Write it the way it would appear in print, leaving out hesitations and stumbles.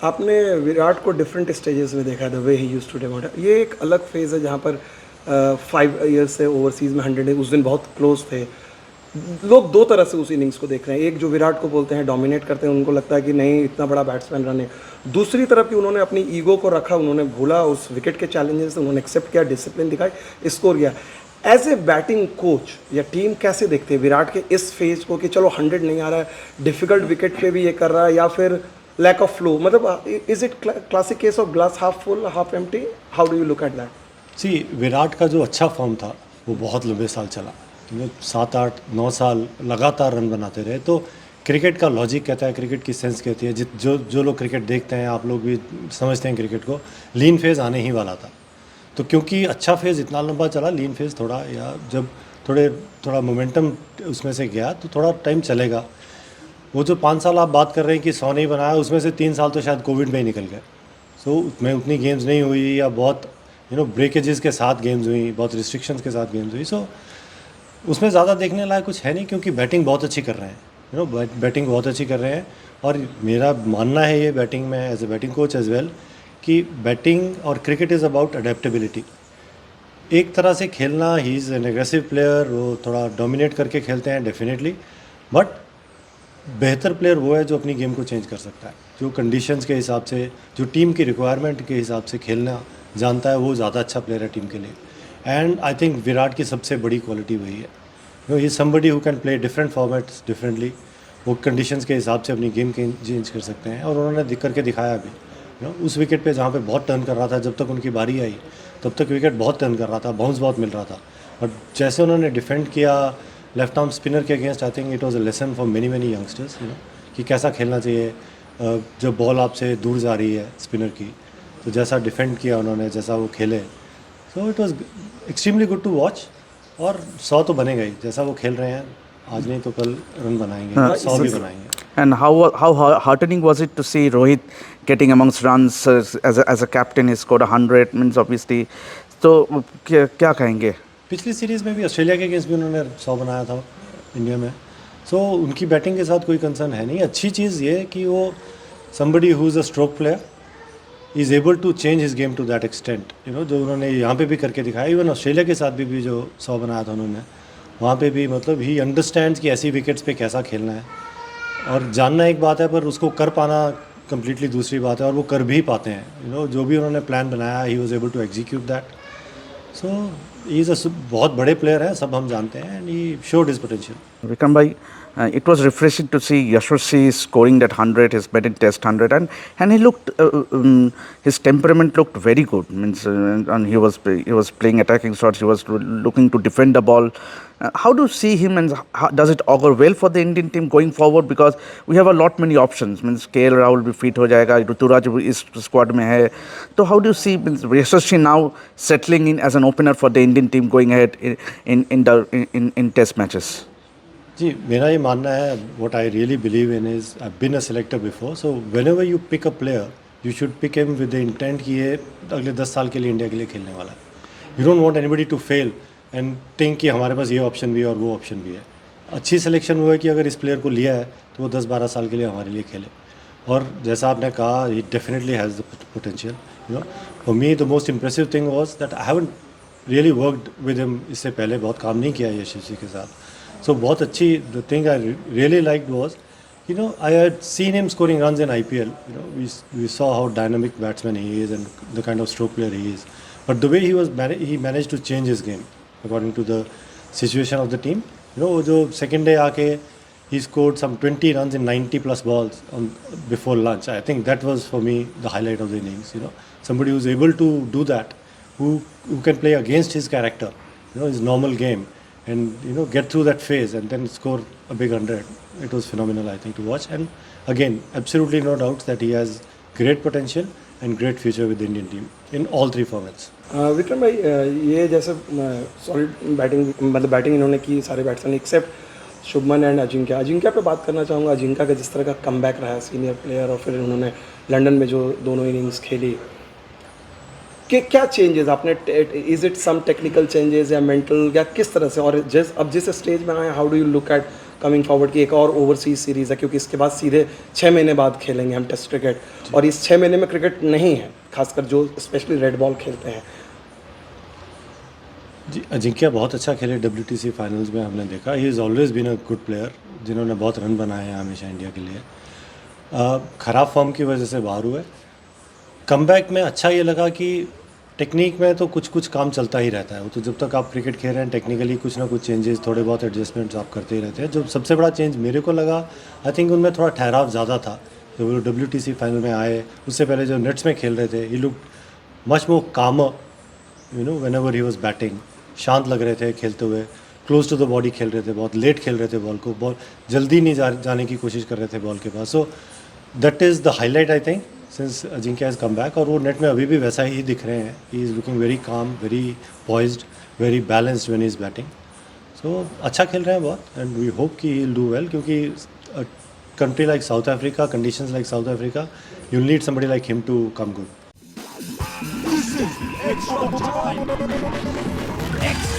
आपने विराट को different stages में देखा, the way he used to demote. ये एक अलग फेज़ है जहाँ पर 5 ईयर्स से ओवरसीज़ में 100 उस दिन बहुत क्लोज थे। लोग दो तरह से उस इनिंग्स को देख रहे हैं। एक जो विराट को बोलते हैं डोमिनेट करते हैं, उनको लगता है कि नहीं इतना बड़ा बैट्समैन रन है। दूसरी तरफ कि उन्होंने अपनी ईगो को रखा, उन्होंने भूला उस विकेट के चैलेंजेस, उन्होंने एक्सेप्ट किया, डिसिप्लिन दिखाई, स्कोर किया। एज ए बैटिंग कोच या टीम कैसे देखते हैं विराट के इस फेज को कि चलो 100 नहीं आ रहा है, डिफिकल्ट विकेट पे भी ये कर रहा है, या फिर लैक ऑफ फ्लो? मतलब is it classic case of glass half full half empty? How do you look at that? See, Virat का जो अच्छा फॉर्म था वो बहुत लंबे साल चला, 7 8 9 साल लगातार रन बनाते रहे। तो क्रिकेट का लॉजिक कहता है, क्रिकेट की सेंस कहती है, जो लोग क्रिकेट देखते हैं, आप लोग भी समझते हैं क्रिकेट को, लीन फेज़ आने ही वाला था। तो क्योंकि अच्छा फेज़ इतना लंबा चला, लीन फेज़ थोड़ा, या जब थोड़ा मोमेंटम उसमें से गया तो थोड़ा टाइम चलेगा। वो जो 5 साल आप बात कर रहे हैं कि 100 नहीं बनाया, उसमें से 3 साल तो शायद कोविड में ही निकल गए। सो उसमें उतनी गेम्स नहीं हुई, या बहुत ब्रेकेजेस के साथ गेम्स हुई, बहुत रिस्ट्रिक्शंस के साथ गेम्स हुई। सो उसमें ज़्यादा देखने लायक कुछ है नहीं, क्योंकि बैटिंग बहुत अच्छी कर रहे हैं, बैटिंग बहुत अच्छी कर रहे हैं। और मेरा मानना है ये, बैटिंग में as a batting coach as well, कि बैटिंग और क्रिकेट इज़ अबाउट अडेप्टेबिलिटी। एक तरह से खेलना, he is an aggressive player, वो थोड़ा डोमिनेट करके खेलते हैं डेफिनेटली, बट बेहतर प्लेयर वो है जो अपनी गेम को चेंज कर सकता है, जो कंडीशंस के हिसाब से, जो टीम की रिक्वायरमेंट के हिसाब से खेलना जानता है, वो ज़्यादा अच्छा प्लेयर है टीम के लिए। एंड आई थिंक विराट की सबसे बड़ी क्वालिटी वही है। He somebody who can play different formats differently. वो कंडीशंस के हिसाब से अपनी गेम के चेंज कर सकते हैं, और उन्होंने दिख करके दिखाया भी। उस विकेट पे जहाँ पे बहुत टर्न कर रहा था, जब तक उनकी बारी आई तब तक विकेट बहुत टर्न कर रहा था, बाउंस बहुत मिल रहा था। और जैसे उन्होंने डिफेंड किया लेफ्ट आर्म स्पिनर के against, I think it was a lesson for many many youngsters, कि कैसा खेलना चाहिए जब बॉल आपसे दूर जा रही है स्पिनर की। तो जैसा डिफेंड किया उन्होंने, जैसा वो खेले, so it was extremely good to watch. और 100 तो बनेगा ही, जैसा वो खेल रहे हैं, आज नहीं तो कल रन बनाएंगे, 100 भी बनाएंगे। And how heartening was it to see Rohit getting amongst runs as a captain? He scored 100, means obviously. तो क्या कहेंगे? पिछली सीरीज़ में भी ऑस्ट्रेलिया के अगेंस्ट भी उन्होंने 100 बनाया था इंडिया में। सो उनकी बैटिंग के साथ कोई कंसर्न है नहीं। अच्छी चीज़ ये है कि वो somebody who is a stroke player is able to change his game to that extent, जो उन्होंने यहाँ पे भी करके दिखाया। इवन ऑस्ट्रेलिया के साथ भी जो 100 बनाया था उन्होंने, वहाँ पे भी मतलब ही अंडरस्टैंड्स कि ऐसी विकेट्स पे कैसा खेलना है। और जानना एक बात है, पर उसको कर पाना कम्प्लीटली दूसरी बात है, और वो कर भी पाते हैं। जो भी उन्होंने प्लान बनाया, he was able to execute that. So he is a बहुत बड़े प्लेयर हैं, सब हम जानते हैं, and he showed his potential. Vikram भाई, it was refreshing to see Yashasvi scoring that 100, his maiden test 100, and he looked his temperament looked very good. Means and he was playing attacking shots. He was looking to defend the ball. How do you see him, and does it augur well for the Indian team going forward? Because we have a lot many options. Means KL Rahul भी fit हो जाएगा, ऋतुराज इस squad में है. So how do you see Yashasvi now settling in as an opener for the Indian team going ahead in test matches? जी, मेरा ये मानना है, what I really believe in is, I been a selector before, so whenever you pick a player, you should pick him with the intent कि ये अगले 10 साल के लिए इंडिया के लिए खेलने वाला है। You don't want anybody to fail and think कि हमारे पास ये ऑप्शन भी है और वो ऑप्शन भी है। अच्छी सिलेक्शन हुआ है कि अगर इस प्लेयर को लिया है तो वो 10 12 साल के लिए हमारे लिए खेले। और जैसा आपने कहा, he definitely has the potential. For me the most impressive thing was that I haven't really worked with him. इससे पहले बहुत काम नहीं किया यशस्वी के साथ। So बहुत अच्छी, the thing I really liked was, I had seen him scoring runs in IPL. We saw how dynamic batsman he is and the kind of stroke player he is. But the way he managed to change his game according to the situation of the team. जो second day आके he scored some 20 runs in 90 plus balls before lunch. I think that was for me the highlight of the innings. Somebody who's able to do that, who can play against his character, his normal game. And get through that phase and then score a big 100. It was phenomenal, I think, to watch. And again, absolutely no doubts that he has great potential and great future with the Indian team in all 3 formats. Vikram भाई, ये जैसे solid batting, मतलब batting इन्होंने की सारे batsman except Shubman and Ajinkya पे बात करना चाहूँगा। अजिंक्य का जिस तरह का कमबैक रहा सीनियर प्लेयर, और फिर उन्होंने लंदन में जो दोनों इनिंग्स खेली, कि क्या चेंजेस आपने, is it some technical changes या मेंटल, या किस तरह से? और अब जिस स्टेज में आए, how do you look eight coming forward की एक और ओवरसीज सीरीज़ है, क्योंकि इसके बाद सीधे 6 महीने बाद खेलेंगे हम टेस्ट क्रिकेट, और इस 6 महीने में क्रिकेट नहीं है, खासकर जो स्पेशली रेड बॉल खेलते हैं। जी, अजिंक्य बहुत अच्छा खेले WTC फाइनल्स में, हमने देखा he is always been a good player, जिन्होंने बहुत रन बनाए हैं हमेशा इंडिया के लिए। ख़राब फॉर्म की वजह से बाहर हुए। कमबैक में अच्छा ये लगा कि टेक्निक में तो कुछ कुछ काम चलता ही रहता है, वो तो जब तक आप क्रिकेट खेल रहे हैं टेक्निकली कुछ ना कुछ चेंजेस, थोड़े बहुत एडजस्टमेंट्स आप करते ही रहते हैं। जो सबसे बड़ा चेंज मेरे को लगा, आई थिंक उनमें थोड़ा ठहराव ज़्यादा था। जब वो WTC फाइनल में आए, उससे पहले जो नेट्स में खेल रहे थे, ही लुक मच मोर कामर, you know, when ever he was batting. शांत लग रहे थे खेलते हुए, क्लोज टू द बॉडी खेल रहे थे, बहुत लेट खेल रहे थे बॉल को, बॉल जल्दी नहीं जाने की कोशिश कर रहे थे बॉल के पास। So that is the highlight I think since Ajinkya has come back, और वो नेट में अभी भी वैसा ही दिख रहे हैं। He is looking very calm, very poised, very balanced when he is batting. So अच्छा खेल रहे हैं बहुत, एंड वी होप कि ही विल डू वेल, क्योंकि country like South Africa, conditions like South Africa, you need somebody like him to come good. Extra time.